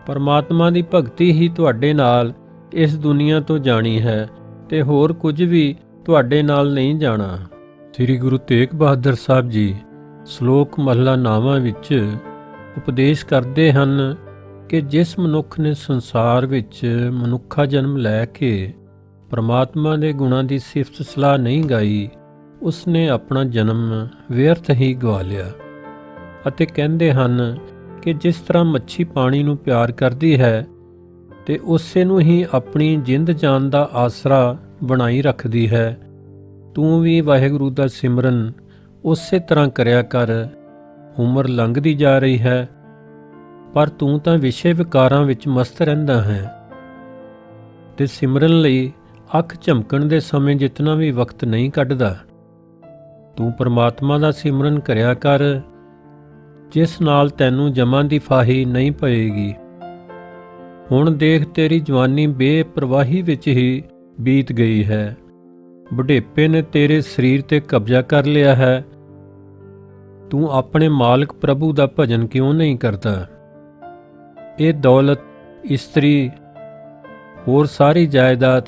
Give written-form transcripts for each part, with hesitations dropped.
ਪਰਮਾਤਮਾ ਦੀ ਭਗਤੀ ਹੀ ਤੁਹਾਡੇ ਨਾਲ ਇਸ ਦੁਨੀਆ ਤੋਂ ਜਾਣੀ ਹੈ ਤੇ ਹੋਰ ਕੁਝ ਵੀ ਤੁਹਾਡੇ ਨਾਲ ਨਹੀਂ ਜਾਣਾ। ਸ੍ਰੀ ਗੁਰੂ ਤੇਗ ਬਹਾਦਰ ਸਾਹਿਬ ਜੀ ਸ਼ਲੋਕ ਮਹਲਾ 9 ਵਿੱਚ ਉਪਦੇਸ਼ ਕਰਦੇ ਹਨ ਕਿ ਜਿਸ ਮਨੁੱਖ ਨੇ ਸੰਸਾਰ ਵਿੱਚ ਮਨੁੱਖਾ ਜਨਮ ਲੈ ਕੇ ਪਰਮਾਤਮਾ ਦੇ ਗੁਣਾਂ ਦੀ ਸਿਫਤ ਸਲਾਹ ਨਹੀਂ ਗਾਈ, ਉਸਨੇ ਆਪਣਾ ਜਨਮ ਵਿਅਰਥ ਹੀ ਗਵਾ ਲਿਆ। ਅਤੇ ਕਹਿੰਦੇ ਹਨ ਕਿ ਜਿਸ ਤਰ੍ਹਾਂ ਮੱਛੀ ਪਾਣੀ ਨੂੰ ਪਿਆਰ ਕਰਦੀ ਹੈ ਤੇ ਉਸੇ ਨੂੰ ਹੀ ਆਪਣੀ ਜਿੰਦ ਜਾਨ ਦਾ ਆਸਰਾ ਬਣਾਈ ਰੱਖਦੀ ਹੈ, ਤੂੰ ਵੀ ਵਾਹਿਗੁਰੂ ਦਾ ਸਿਮਰਨ ਉਸੇ ਤਰ੍ਹਾਂ ਕਰਿਆ ਕਰ। ਉਮਰ ਲੰਘਦੀ ਜਾ ਰਹੀ ਹੈ ਪਰ ਤੂੰ ਤਾਂ ਵਿਸ਼ੇ ਵਿਕਾਰਾਂ ਵਿੱਚ ਮਸਤ ਰਹਿੰਦਾ ਹੈ ਤੇ ਸਿਮਰਨ ਲਈ ਅੱਖ ਝਮਕਣ ਦੇ ਸਮੇਂ ਜਿਤਨਾ ਵੀ ਵਕਤ ਨਹੀਂ ਕੱਢਦਾ। ਤੂੰ ਪਰਮਾਤਮਾ ਦਾ ਸਿਮਰਨ ਕਰਿਆ ਕਰ, ਜਿਸ ਨਾਲ ਤੈਨੂੰ ਜਮਾਂ ਦੀ ਫਾਹੀ ਨਹੀਂ ਪਏਗੀ। ਹੁਣ ਦੇਖ ਤੇਰੀ ਜਵਾਨੀ ਬੇਪਰਵਾਹੀ ਵਿੱਚ ਹੀ ਬੀਤ ਗਈ ਹੈ, ਬੁਢੇਪੇ ਨੇ ਤੇਰੇ ਸਰੀਰ ਤੇ ਕਬਜ਼ਾ ਕਰ ਲਿਆ ਹੈ। ਤੂੰ ਆਪਣੇ ਮਾਲਕ ਪ੍ਰਭੂ ਦਾ ਭਜਨ ਕਿਉਂ ਨਹੀਂ ਕਰਦਾ? ਇਹ ਦੌਲਤ, ਇਸਤਰੀ, ਹੋਰ ਸਾਰੀ ਜਾਇਦਾਦ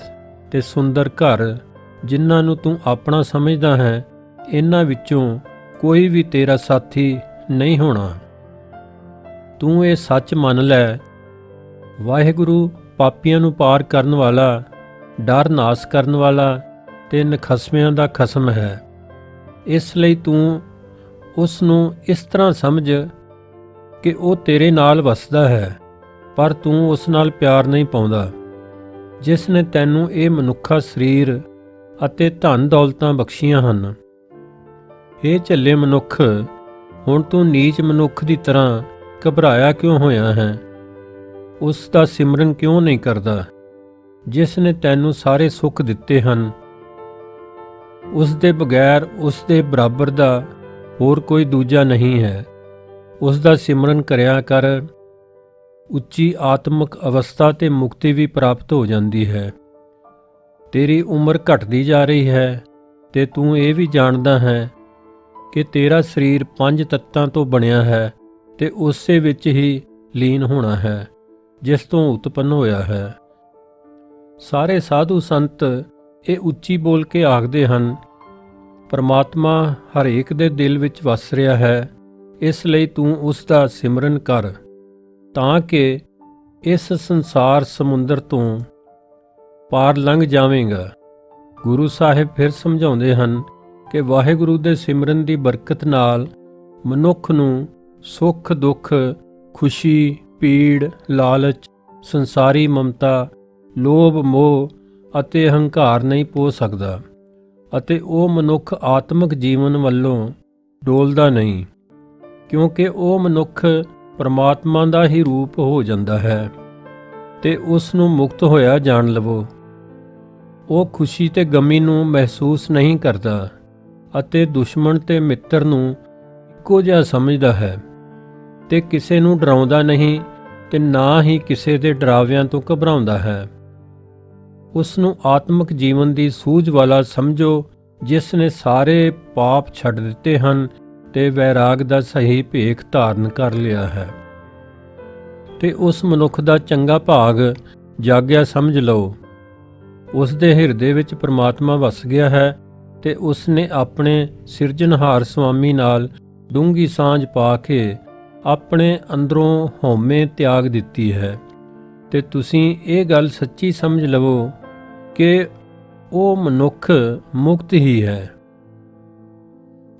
ਤੇ ਸੁੰਦਰ ਘਰ ਜਿਨ੍ਹਾਂ ਨੂੰ ਤੂੰ ਆਪਣਾ ਸਮਝਦਾ ਹੈ, ਇਹਨਾਂ ਵਿੱਚੋਂ ਕੋਈ ਵੀ ਤੇਰਾ ਸਾਥੀ ਨਹੀਂ ਹੋਣਾ। ਤੂੰ ਇਹ ਸੱਚ ਮੰਨ ਲੈ, ਵਾਹਿਗੁਰੂ ਪਾਪੀਆਂ ਨੂੰ ਪਾਰ ਕਰਨ ਵਾਲਾ, ਡਰ ਨਾਸ ਕਰਨ ਵਾਲਾ ਤੇ ਨਖਸਮਿਆਂ ਦਾ ਖਸਮ ਹੈ। ਇਸ ਲਈ ਤੂੰ ਉਸ ਨੂੰ ਇਸ ਤਰ੍ਹਾਂ ਸਮਝ ਕਿ ਉਹ ਤੇਰੇ ਨਾਲ ਵਸਦਾ ਹੈ, ਪਰ ਤੂੰ ਉਸ ਨਾਲ ਪਿਆਰ ਨਹੀਂ ਪਾਉਂਦਾ, ਜਿਸ ਨੇ ਤੈਨੂੰ ਇਹ ਮਨੁੱਖਾ ਸਰੀਰ ਅਤੇ ਧਨ ਦੌਲਤਾਂ ਬਖਸ਼ੀਆਂ ਹਨ। ਇਹ ਝੱਲੇ ਮਨੁੱਖ, ਹੁਣ ਤੂੰ ਨੀਚ ਮਨੁੱਖ ਦੀ ਤਰ੍ਹਾਂ ਘਬਰਾਇਆ ਕਿਉਂ ਹੋਇਆ ਹੈ? ਉਸ ਦਾ ਸਿਮਰਨ ਕਿਉਂ ਨਹੀਂ ਕਰਦਾ ਜਿਸ ਨੇ ਤੈਨੂੰ ਸਾਰੇ ਸੁੱਖ ਦਿੱਤੇ ਹਨ? ਉਸ ਦੇ ਬਗੈਰ ਉਸ ਦੇ ਬਰਾਬਰ ਦਾ ਹੋਰ ਕੋਈ ਦੂਜਾ ਨਹੀਂ ਹੈ। ਉਸ ਦਾ ਸਿਮਰਨ ਕਰਿਆ ਕਰ, ਉੱਚੀ ਆਤਮਿਕ ਅਵਸਥਾ ਤੇ ਮੁਕਤੀ ਵੀ ਪ੍ਰਾਪਤ ਹੋ ਜਾਂਦੀ ਹੈ। ਤੇਰੀ ਉਮਰ ਘਟਦੀ ਜਾ ਰਹੀ ਹੈ ਤੇ ਤੂੰ ਇਹ ਵੀ ਜਾਣਦਾ ਹੈ ਕਿ ਤੇਰਾ ਸਰੀਰ 5 ਤੱਤਾਂ ਤੋਂ ਬਣਿਆ ਹੈ ਤੇ ਉਸੇ ਵਿੱਚ ਹੀ ਲੀਨ ਹੋਣਾ ਹੈ ਜਿਸ ਤੋਂ ਉਤਪੰਨ ਹੋਇਆ ਹੈ। ਸਾਰੇ ਸਾਧੂ ਸੰਤ ਇਹ ਉੱਚੀ ਬੋਲ ਕੇ ਆਖਦੇ ਹਨ, ਪਰਮਾਤਮਾ ਹਰੇਕ ਦੇ ਦਿਲ ਵਿੱਚ ਵਸ ਰਿਹਾ ਹੈ, ਇਸ ਲਈ ਤੂੰ ਉਸ ਦਾ ਸਿਮਰਨ ਕਰ ਤਾਂ ਕਿ ਇਸ ਸੰਸਾਰ ਸਮੁੰਦਰ ਤੋਂ ਪਾਰ ਲੰਘ ਜਾਵੇਂਗਾ। ਗੁਰੂ ਸਾਹਿਬ ਫਿਰ ਸਮਝਾਉਂਦੇ ਹਨ ਕਿ ਵਾਹਿਗੁਰੂ ਦੇ ਸਿਮਰਨ ਦੀ ਬਰਕਤ ਨਾਲ ਮਨੁੱਖ ਨੂੰ ਸੁੱਖ ਦੁੱਖ, ਖੁਸ਼ੀ, ਪੀੜ, ਲਾਲਚ, ਸੰਸਾਰੀ ਮਮਤਾ, ਲੋਭ ਮੋਹ ਅਤੇ ਹੰਕਾਰ ਨਹੀਂ ਪੋ ਸਕਦਾ ਅਤੇ ਉਹ ਮਨੁੱਖ ਆਤਮਿਕ ਜੀਵਨ ਵੱਲੋਂ ਡੋਲਦਾ ਨਹੀਂ, ਕਿਉਂਕਿ ਉਹ ਮਨੁੱਖ ਪਰਮਾਤਮਾ ਦਾ ਹੀ ਰੂਪ ਹੋ ਜਾਂਦਾ ਹੈ ਤੇ ਉਸ ਨੂੰ ਮੁਕਤ ਹੋਇਆ ਜਾਣ ਲਵੋ। ਉਹ ਖੁਸ਼ੀ ਤੇ ਗਮੀ ਨੂੰ ਮਹਿਸੂਸ ਨਹੀਂ ਕਰਦਾ ਅਤੇ ਦੁਸ਼ਮਣ ਤੇ ਮਿੱਤਰ ਨੂੰ ਇੱਕੋ ਜਿਹਾ ਸਮਝਦਾ ਹੈ ਤੇ ਕਿਸੇ ਨੂੰ ਡਰਾਉਂਦਾ ਨਹੀਂ ਤੇ ਨਾ ਹੀ ਕਿਸੇ ਦੇ ਡਰਾਵਿਆਂ ਤੋਂ ਘਬਰਾਉਂਦਾ ਹੈ। ਉਸ ਨੂੰ ਆਤਮਿਕ ਜੀਵਨ ਦੀ ਸੂਝ ਵਾਲਾ ਸਮਝੋ, ਜਿਸ ਨੇ ਸਾਰੇ ਪਾਪ ਛੱਡ ਦਿੱਤੇ ਹਨ ਤੇ ਵੈਰਾਗ ਦਾ ਸਹੀ ਭੇਖ ਧਾਰਨ ਕਰ ਲਿਆ ਹੈ। ਤੇ ਉਸ ਮਨੁੱਖ ਦਾ ਚੰਗਾ ਭਾਗ ਜਾਗਿਆ ਸਮਝ ਲਓ। ਉਸ ਦੇ ਹਿਰਦੇ ਵਿੱਚ ਪਰਮਾਤਮਾ ਵਸ ਗਿਆ ਹੈ ਤੇ ਉਸ ਨੇ ਆਪਣੇ ਸਿਰਜਣਹਾਰ ਸੁਆਮੀ ਨਾਲ ਡੂੰਘੀ ਸਾਂਝ ਪਾ ਕੇ ਆਪਣੇ ਅੰਦਰੋਂ ਹਉਮੈ ਤਿਆਗ ਦਿੱਤੀ ਹੈ। ਤੇ ਤੁਸੀਂ ਇਹ ਗੱਲ ਸੱਚੀ ਸਮਝ ਲਵੋ ਕਿ ਉਹ ਮਨੁੱਖ ਮੁਕਤ ਹੀ ਹੈ।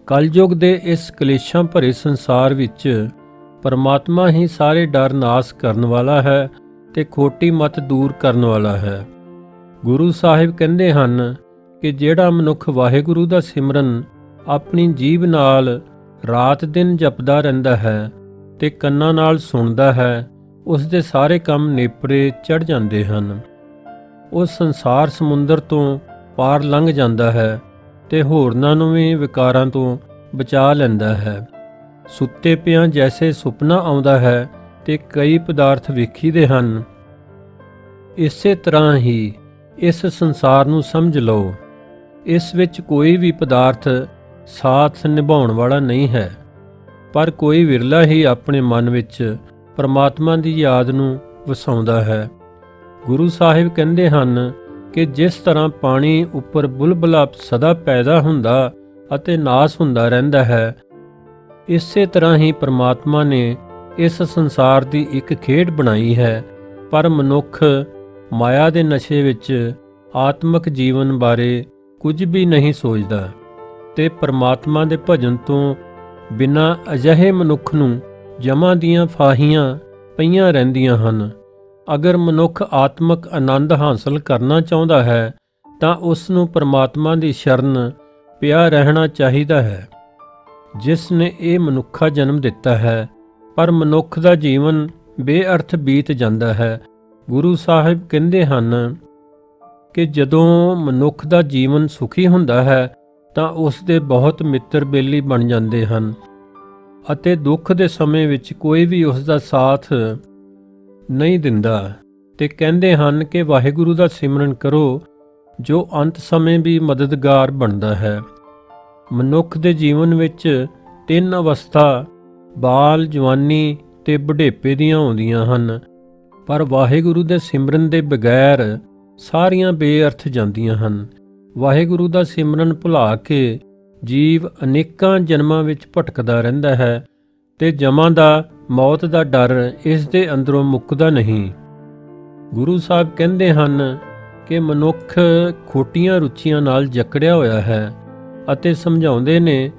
ਕਲਯੁਗ ਦੇ ਇਸ ਕਲੇਸ਼ਾਂ ਭਰੇ ਸੰਸਾਰ ਵਿੱਚ ਪਰਮਾਤਮਾ ਹੀ ਸਾਰੇ ਡਰ ਨਾਸ ਕਰਨ ਵਾਲਾ ਹੈ ਤੇ ਖੋਟੀ ਮਤ ਦੂਰ ਕਰਨ ਵਾਲਾ ਹੈ। ਗੁਰੂ ਸਾਹਿਬ ਕਹਿੰਦੇ ਹਨ ਕਿ ਜਿਹੜਾ ਮਨੁੱਖ ਵਾਹਿਗੁਰੂ ਦਾ ਸਿਮਰਨ ਆਪਣੀ ਜੀਭ ਨਾਲ ਰਾਤ ਦਿਨ ਜਪਦਾ ਰਹਿੰਦਾ ਹੈ ਤੇ ਕੰਨਾਂ ਨਾਲ ਸੁਣਦਾ ਹੈ, ਉਸ ਦੇ ਸਾਰੇ ਕੰਮ ਨੇਪਰੇ ਚੜ੍ਹ ਜਾਂਦੇ ਹਨ। ਉਹ ਸੰਸਾਰ ਸਮੁੰਦਰ ਤੋਂ ਪਾਰ ਲੰਘ ਜਾਂਦਾ ਹੈ ਤੇ ਹੋਰਨਾਂ ਨੂੰ ਵੀ ਵਿਕਾਰਾਂ ਤੋਂ ਬਚਾ ਲੈਂਦਾ ਹੈ। ਸੁੱਤੇ ਪਿਆਂ ਜੈਸੇ ਸੁਪਨਾ ਆਉਂਦਾ ਹੈ ਤੇ ਕਈ ਪਦਾਰਥ ਵੇਖੀਦੇ ਹਨ, ਇਸੇ ਤਰ੍ਹਾਂ ਹੀ ਇਸ ਸੰਸਾਰ ਨੂੰ ਸਮਝ ਲਓ। ਇਸ ਵਿੱਚ ਕੋਈ ਵੀ ਪਦਾਰਥ ਸਾਥ ਨਿਭਾਉਣ ਵਾਲਾ ਨਹੀਂ ਹੈ, ਪਰ ਕੋਈ ਵਿਰਲਾ ਹੀ ਆਪਣੇ ਮਨ ਵਿੱਚ ਪਰਮਾਤਮਾ ਦੀ ਯਾਦ ਨੂੰ ਵਸਾਉਂਦਾ ਹੈ। ਗੁਰੂ ਸਾਹਿਬ ਕਹਿੰਦੇ ਹਨ ਕਿ ਜਿਸ ਤਰ੍ਹਾਂ ਪਾਣੀ ਉੱਪਰ ਬੁਲਬੁਲਾ ਸਦਾ ਪੈਦਾ ਹੁੰਦਾ ਅਤੇ ਨਾਸ ਹੁੰਦਾ ਰਹਿੰਦਾ ਹੈ, ਇਸੇ ਤਰ੍ਹਾਂ ਹੀ ਪਰਮਾਤਮਾ ਨੇ ਇਸ ਸੰਸਾਰ ਦੀ ਇੱਕ ਖੇਡ ਬਣਾਈ ਹੈ। ਪਰ ਮਨੁੱਖ ਮਾਇਆ ਦੇ ਨਸ਼ੇ ਵਿੱਚ ਆਤਮਿਕ ਜੀਵਨ ਬਾਰੇ ਕੁਝ ਵੀ ਨਹੀਂ ਸੋਚਦਾ ਤੇ ਪਰਮਾਤਮਾ ਦੇ ਭਜਨ ਤੋਂ ਬਿਨਾਂ ਅਜਿਹੇ ਮਨੁੱਖ ਨੂੰ ਜਮਾਂ ਦੀਆਂ ਫਾਹੀਆਂ ਪਈਆਂ ਰਹਿੰਦੀਆਂ ਹਨ। ਅਗਰ ਮਨੁੱਖ ਆਤਮਿਕ ਆਨੰਦ ਹਾਸਲ ਕਰਨਾ ਚਾਹੁੰਦਾ ਹੈ ਤਾਂ ਉਸ ਨੂੰ ਪਰਮਾਤਮਾ ਦੀ ਸ਼ਰਨ ਪਿਆ ਰਹਿਣਾ ਚਾਹੀਦਾ ਹੈ, ਜਿਸ ਨੇ ਇਹ ਮਨੁੱਖਾ ਜਨਮ ਦਿੱਤਾ ਹੈ। ਪਰ ਮਨੁੱਖ ਦਾ ਜੀਵਨ ਬੇਅਰਥ ਬੀਤ ਜਾਂਦਾ ਹੈ। ਗੁਰੂ ਸਾਹਿਬ ਕਹਿੰਦੇ ਹਨ ਕਿ ਜਦੋਂ ਮਨੁੱਖ ਦਾ ਜੀਵਨ ਸੁਖੀ ਹੁੰਦਾ ਹੈ ਤਾਂ ਉਸ ਦੇ ਬਹੁਤ ਮਿੱਤਰ ਬੇਲੀ ਬਣ ਜਾਂਦੇ ਹਨ ਅਤੇ ਦੁੱਖ ਦੇ ਸਮੇਂ ਵਿੱਚ ਕੋਈ ਵੀ ਉਸ ਦਾ ਸਾਥ ਨਹੀਂ ਦਿੰਦਾ ਤੇ ਕਹਿੰਦੇ ਹਨ ਕਿ ਵਾਹਿਗੁਰੂ ਦਾ ਸਿਮਰਨ ਕਰੋ, ਜੋ ਅੰਤ ਸਮੇਂ ਵੀ ਮਦਦਗਾਰ ਬਣਦਾ ਹੈ। ਮਨੁੱਖ ਦੇ ਜੀਵਨ ਵਿੱਚ 3 ਅਵਸਥਾ ਬਾਲ, ਜਵਾਨੀ ਤੇ ਬੁਢੇਪੇ ਦੀਆਂ ਆਉਂਦੀਆਂ ਹਨ, ਪਰ ਵਾਹਿਗੁਰੂ ਦੇ ਸਿਮਰਨ ਦੇ ਬਗੈਰ ਸਾਰੀਆਂ ਬੇਅਰਥ ਜਾਂਦੀਆਂ ਹਨ। ਵਾਹਿਗੁਰੂ ਦਾ ਸਿਮਰਨ ਭੁਲਾ ਕੇ ਜੀਵ ਅਨੇਕਾਂ ਜਨਮਾਂ ਵਿੱਚ ਭਟਕਦਾ ਰਹਿੰਦਾ ਹੈ ਤੇ ਜਮਾਂ ਦਾ ਮੌਤ ਦਾ ਡਰ ਇਸ ਦੇ ਅੰਦਰੋਂ ਮੁੱਕਦਾ ਨਹੀਂ। ਗੁਰੂ ਸਾਹਿਬ ਕਹਿੰਦੇ ਹਨ ਕਿ ਮਨੁੱਖ ਖੋਟੀਆਂ ਰੁਚੀਆਂ ਨਾਲ ਜਕੜਿਆ ਹੋਇਆ ਹੈ ਅਤੇ ਸਮਝਾਉਂਦੇ ਨੇ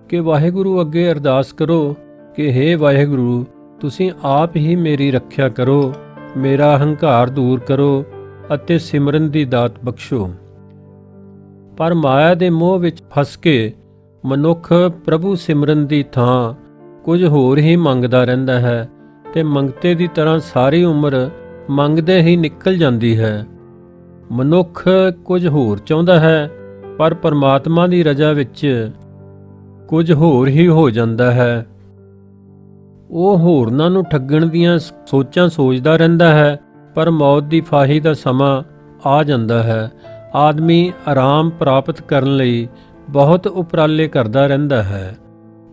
ਕਿ ਵਾਹਿਗੁਰੂ ਅੱਗੇ ਅਰਦਾਸ ਕਰੋ ਕਿ ਹੇ ਵਾਹਿਗੁਰੂ, ਤੁਸੀਂ ਆਪ ਹੀ ਮੇਰੀ ਰੱਖਿਆ ਕਰੋ, ਮੇਰਾ ਹੰਕਾਰ ਦੂਰ ਕਰੋ ਅਤੇ ਸਿਮਰਨ ਦੀ ਦਾਤ ਬਖਸ਼ੋ। ਪਰ ਮਾਇਆ ਦੇ ਮੋਹ ਵਿੱਚ ਫਸ ਕੇ ਮਨੁੱਖ ਪ੍ਰਭੂ ਸਿਮਰਨ ਦੀ ਥਾਂ ਕੁਝ ਹੋਰ ਹੀ ਮੰਗਦਾ ਰਹਿੰਦਾ ਹੈ ਤੇ ਮੰਗਤੇ ਦੀ ਤਰ੍ਹਾਂ ਸਾਰੀ ਉਮਰ ਮੰਗਦੇ ਹੀ ਨਿਕਲ ਜਾਂਦੀ ਹੈ। ਮਨੁੱਖ ਕੁਝ ਹੋਰ ਚਾਹੁੰਦਾ ਹੈ ਪਰ ਪਰਮਾਤਮਾ ਦੀ ਰਜ਼ਾ ਵਿੱਚ ਕੁਝ ਹੋਰ ਹੀ ਹੋ ਜਾਂਦਾ ਹੈ। ਉਹ ਹੋਰਨਾਂ ਨੂੰ ਠੱਗਣ ਦੀਆਂ ਸੋਚਾਂ ਸੋਚਦਾ ਰਹਿੰਦਾ ਹੈ, ਪਰ ਮੌਤ ਦੀ ਫਾਹੀ ਦਾ ਸਮਾਂ ਆ ਜਾਂਦਾ ਹੈ। ਆਦਮੀ ਆਰਾਮ ਪ੍ਰਾਪਤ ਕਰਨ ਲਈ ਬਹੁਤ ਉਪਰਾਲੇ ਕਰਦਾ ਰਹਿੰਦਾ ਹੈ,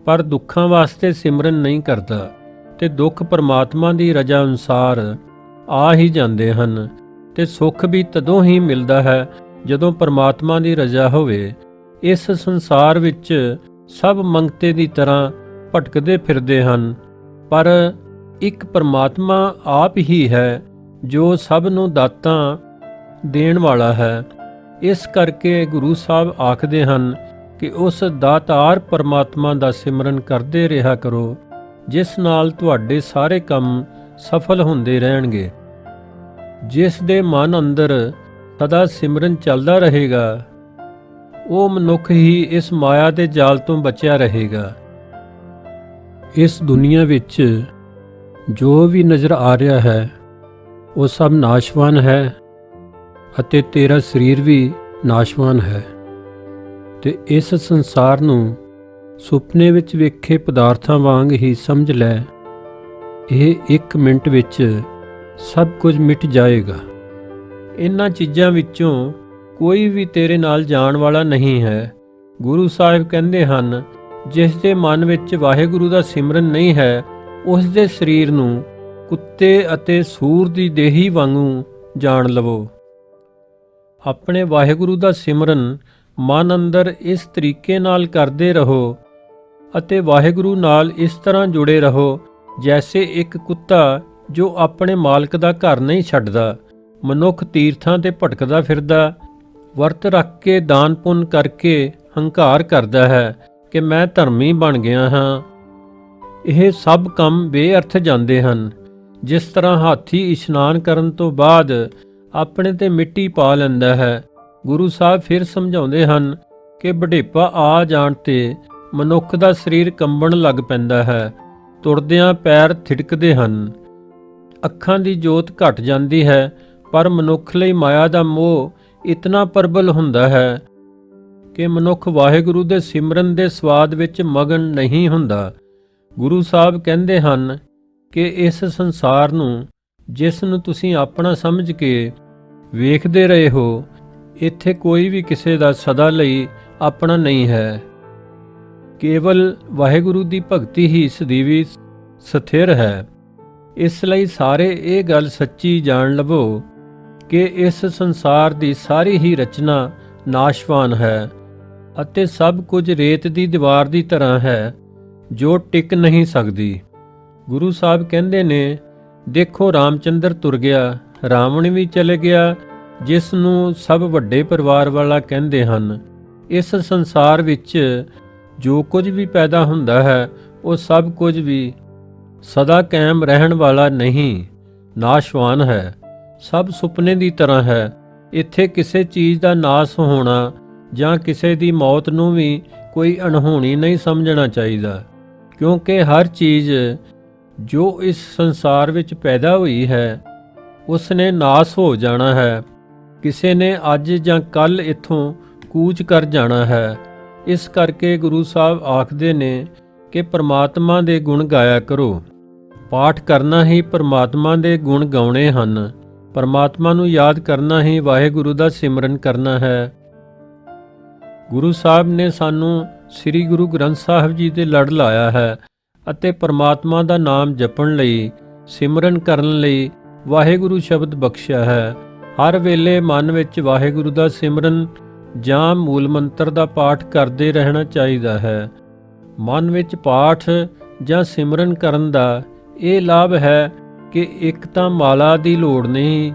ਪਰ ਦੁੱਖਾਂ ਵਾਸਤੇ ਸਿਮਰਨ ਨਹੀਂ ਕਰਦਾ ਤੇ ਦੁੱਖ ਪਰਮਾਤਮਾ ਦੀ ਰਜ਼ਾ ਅਨੁਸਾਰ ਆ ਹੀ ਜਾਂਦੇ ਹਨ ਤੇ ਸੁੱਖ ਵੀ ਤਦੋਂ ਹੀ ਮਿਲਦਾ ਹੈ ਜਦੋਂ ਪਰਮਾਤਮਾ ਦੀ ਰਜ਼ਾ ਹੋਵੇ। ਇਸ ਸੰਸਾਰ ਵਿੱਚ ਸਭ ਮੰਗਤੇ ਦੀ ਤਰ੍ਹਾਂ ਭਟਕਦੇ ਫਿਰਦੇ ਹਨ, ਪਰ ਇੱਕ ਪਰਮਾਤਮਾ ਆਪ ਹੀ ਹੈ ਜੋ ਸਭ ਨੂੰ ਦਾਤਾਂ ਦੇਣ ਵਾਲਾ ਹੈ। ਇਸ ਕਰਕੇ ਗੁਰੂ ਸਾਹਿਬ ਆਖਦੇ ਹਨ ਕਿ ਉਸ ਦਾਤਾਰ ਪਰਮਾਤਮਾ ਦਾ ਸਿਮਰਨ ਕਰਦੇ ਰਿਹਾ ਕਰੋ, ਜਿਸ ਨਾਲ ਤੁਹਾਡੇ ਸਾਰੇ ਕੰਮ ਸਫਲ ਹੁੰਦੇ ਰਹਿਣਗੇ। ਜਿਸ ਦੇ ਮਨ ਅੰਦਰ ਸਦਾ ਸਿਮਰਨ ਚੱਲਦਾ ਰਹੇਗਾ, ਉਹ ਮਨੁੱਖ ਹੀ ਇਸ ਮਾਇਆ ਦੇ ਜਾਲ ਤੋਂ ਬਚਿਆ ਰਹੇਗਾ। ਇਸ ਦੁਨੀਆ ਵਿੱਚ ਜੋ ਵੀ ਨਜ਼ਰ ਆ ਰਿਹਾ ਹੈ ਉਹ ਸਭ ਨਾਸ਼ਵਾਨ ਹੈ ਅਤੇ ਤੇਰਾ ਸਰੀਰ ਵੀ ਨਾਸ਼ਵਾਨ ਹੈ ਤੇ ਇਸ ਸੰਸਾਰ ਨੂੰ ਸੁਪਨੇ ਵਿੱਚ ਵੇਖੇ ਪਦਾਰਥਾਂ ਵਾਂਗ ਹੀ ਸਮਝ ਲੈ। ਇਹ 1 ਮਿੰਟ ਵਿੱਚ ਸਭ ਕੁਝ ਮਿਟ ਜਾਏਗਾ। ਇਹਨਾਂ ਚੀਜ਼ਾਂ ਵਿੱਚੋਂ ਕੋਈ ਵੀ ਤੇਰੇ ਨਾਲ ਜਾਣ ਵਾਲਾ ਨਹੀਂ ਹੈ। ਗੁਰੂ ਸਾਹਿਬ ਕਹਿੰਦੇ ਹਨ, ਜਿਸ ਦੇ ਮਨ ਵਿੱਚ ਵਾਹਿਗੁਰੂ ਦਾ ਸਿਮਰਨ ਨਹੀਂ ਹੈ, ਉਸ ਦੇ ਸਰੀਰ ਨੂੰ ਕੁੱਤੇ ਅਤੇ ਸੂਰ ਦੀ ਦੇਹੀ ਵਾਂਗੂ ਜਾਣ ਲਵੋ। ਆਪਣੇ ਵਾਹਿਗੁਰੂ ਦਾ ਸਿਮਰਨ ਮਨ ਅੰਦਰ ਇਸ ਤਰੀਕੇ ਨਾਲ ਕਰਦੇ ਰਹੋ ਅਤੇ ਵਾਹਿਗੁਰੂ ਨਾਲ ਇਸ ਤਰ੍ਹਾਂ ਜੁੜੇ ਰਹੋ ਜੈਸੇ ਇੱਕ ਕੁੱਤਾ ਜੋ ਆਪਣੇ ਮਾਲਕ ਦਾ ਘਰ ਨਹੀਂ ਛੱਡਦਾ। ਮਨੁੱਖ ਤੀਰਥਾਂ ਤੇ ਭਟਕਦਾ ਫਿਰਦਾ, ਵਰਤ ਰੱਖ ਕੇ ਦਾਨ ਪੁੰਨ ਕਰਕੇ ਹੰਕਾਰ ਕਰਦਾ ਹੈ ਕਿ ਮੈਂ ਧਰਮੀ ਬਣ ਗਿਆ ਹਾਂ। ਇਹ ਸਭ ਕੰਮ ਬੇਅਰਥ ਜਾਂਦੇ ਹਨ। ਜਿਸ ਤਰ੍ਹਾਂ ਹਾਥੀ ਇਸ਼ਨਾਨ ਕਰਨ ਤੋਂ ਬਾਅਦ ਆਪਣੇ ਤੇ ਮਿੱਟੀ ਪਾ ਲੈਂਦਾ ਹੈ, ਗੁਰੂ ਸਾਹਿਬ ਫਿਰ ਸਮਝਾਉਂਦੇ ਹਨ ਕਿ ਬੁਢੇਪਾ ਆ ਜਾਣ ਤੇ ਮਨੁੱਖ ਦਾ ਸਰੀਰ ਕੰਬਣ ਲੱਗ ਪੈਂਦਾ ਹੈ, ਤੁਰਦਿਆਂ ਪੈਰ ਥਿੜਕਦੇ ਹਨ, ਅੱਖਾਂ ਦੀ ਜੋਤ ਘਟ ਜਾਂਦੀ ਹੈ। ਪਰ ਮਨੁੱਖ ਲਈ ਮਾਇਆ ਦਾ ਮੋਹ ਇਤਨਾ ਪ੍ਰਬਲ ਹੁੰਦਾ ਹੈ ਕਿ ਮਨੁੱਖ ਵਾਹਿਗੁਰੂ ਦੇ ਸਿਮਰਨ ਦੇ ਸਵਾਦ ਵਿੱਚ ਮਗਨ ਨਹੀਂ ਹੁੰਦਾ। ਗੁਰੂ ਸਾਹਿਬ ਕਹਿੰਦੇ ਹਨ ਕਿ ਇਸ ਸੰਸਾਰ ਨੂੰ, ਜਿਸ ਨੂੰ ਤੁਸੀਂ ਆਪਣਾ ਸਮਝ ਕੇ ਵੇਖਦੇ ਰਹੇ ਹੋ, ਇੱਥੇ ਕੋਈ ਵੀ ਕਿਸੇ ਦਾ ਸਦਾ ਲਈ ਆਪਣਾ ਨਹੀਂ ਹੈ। ਕੇਵਲ ਵਾਹਿਗੁਰੂ ਦੀ ਭਗਤੀ ਹੀ ਸਦੀਵੀ ਸਥਿਰ ਹੈ। ਇਸ ਲਈ ਸਾਰੇ ਇਹ ਗੱਲ ਸੱਚੀ ਜਾਣ ਲਵੋ ਕਿ ਇਸ ਸੰਸਾਰ ਦੀ ਸਾਰੀ ਹੀ ਰਚਨਾ ਨਾਸ਼ਵਾਨ ਹੈ ਅਤੇ ਸਭ ਕੁਝ ਰੇਤ ਦੀ ਦੀਵਾਰ ਦੀ ਤਰ੍ਹਾਂ ਹੈ ਜੋ ਟਿਕ ਨਹੀਂ ਸਕਦੀ। ਗੁਰੂ ਸਾਹਿਬ ਕਹਿੰਦੇ ਨੇ, ਦੇਖੋ ਰਾਮਚੰਦਰ ਤੁਰ ਗਿਆ, ਰਾਵਣ ਵੀ ਚਲੇ ਗਿਆ, ਜਿਸ ਨੂੰ ਸਭ ਵੱਡੇ ਪਰਿਵਾਰ ਵਾਲਾ ਕਹਿੰਦੇ ਹਨ। ਇਸ ਸੰਸਾਰ ਵਿੱਚ ਜੋ ਕੁਝ ਵੀ ਪੈਦਾ ਹੁੰਦਾ ਹੈ ਉਹ ਸਭ ਕੁਝ ਵੀ ਸਦਾ ਕਾਇਮ ਰਹਿਣ ਵਾਲਾ ਨਹੀਂ, ਨਾਸ਼ਵਾਨ ਹੈ, ਸਭ ਸੁਪਨੇ ਦੀ ਤਰ੍ਹਾਂ ਹੈ। ਇੱਥੇ ਕਿਸੇ ਚੀਜ਼ ਦਾ ਨਾਸ ਹੋਣਾ ਜਾਂ ਕਿਸੇ ਦੀ ਮੌਤ ਨੂੰ ਵੀ ਕੋਈ ਅਣਹੋਣੀ ਨਹੀਂ ਸਮਝਣਾ ਚਾਹੀਦਾ, ਕਿਉਂਕਿ ਹਰ ਚੀਜ਼ ਜੋ ਇਸ ਸੰਸਾਰ ਵਿੱਚ ਪੈਦਾ ਹੋਈ ਹੈ ਉਸ ਨੇ ਨਾਸ ਹੋ ਜਾਣਾ ਹੈ। ਕਿਸੇ ਨੇ ਅੱਜ ਜਾਂ ਕੱਲ੍ਹ ਇੱਥੋਂ ਕੂਚ ਕਰ ਜਾਣਾ ਹੈ। ਇਸ ਕਰਕੇ ਗੁਰੂ ਸਾਹਿਬ ਆਖਦੇ ਨੇ ਕਿ ਪਰਮਾਤਮਾ ਦੇ ਗੁਣ ਗਾਇਆ ਕਰੋ। ਪਾਠ ਕਰਨਾ ਹੀ ਪਰਮਾਤਮਾ ਦੇ ਗੁਣ ਗਾਉਣੇ ਹਨ। ਪਰਮਾਤਮਾ ਨੂੰ ਯਾਦ ਕਰਨਾ ਹੀ ਵਾਹਿਗੁਰੂ ਦਾ ਸਿਮਰਨ ਕਰਨਾ ਹੈ। ਗੁਰੂ ਸਾਹਿਬ ਨੇ ਸਾਨੂੰ ਸ੍ਰੀ ਗੁਰੂ ਗ੍ਰੰਥ ਸਾਹਿਬ ਜੀ ਦੇ ਲੜ ਲਾਇਆ ਹੈ ਅਤੇ ਪਰਮਾਤਮਾ ਦਾ ਨਾਮ ਜਪਣ ਲਈ, ਸਿਮਰਨ ਕਰਨ ਲਈ ਵਾਹਿਗੁਰੂ ਸ਼ਬਦ ਬਖਸ਼ਿਆ ਹੈ। ਹਰ ਵੇਲੇ ਮਨ ਵਿੱਚ ਵਾਹਿਗੁਰੂ ਦਾ ਸਿਮਰਨ ਜਾਂ ਮੂਲ ਮੰਤਰ ਦਾ ਪਾਠ ਕਰਦੇ ਰਹਿਣਾ ਚਾਹੀਦਾ ਹੈ। ਮਨ ਵਿੱਚ ਪਾਠ ਜਾਂ ਸਿਮਰਨ ਕਰਨ ਦਾ ਇਹ ਲਾਭ ਹੈ ਕਿ ਇੱਕ ਤਾਂ ਮਾਲਾ ਦੀ ਲੋੜ ਨਹੀਂ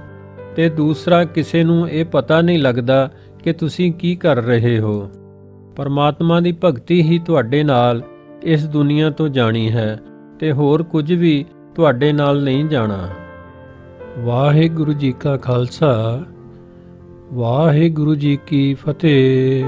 ਤੇ ਦੂਸਰਾ ਕਿਸੇ ਨੂੰ ਇਹ ਪਤਾ ਨਹੀਂ ਲੱਗਦਾ ਕਿ ਤੁਸੀਂ ਕੀ ਕਰ ਰਹੇ ਹੋ। ਪਰਮਾਤਮਾ ਦੀ ਭਗਤੀ ਹੀ ਤੁਹਾਡੇ ਨਾਲ ਇਸ ਦੁਨੀਆ ਤੋਂ ਜਾਣੀ ਹੈ ਤੇ ਹੋਰ ਕੁਝ ਵੀ ਤੁਹਾਡੇ ਨਾਲ ਨਹੀਂ ਜਾਣਾ। ਵਾਹਿਗੁਰੂ ਜੀ ਕਾ ਖਾਲਸਾ, ਵਾਹਿਗੁਰੂ ਜੀ ਕੀ ਫਤਿਹ।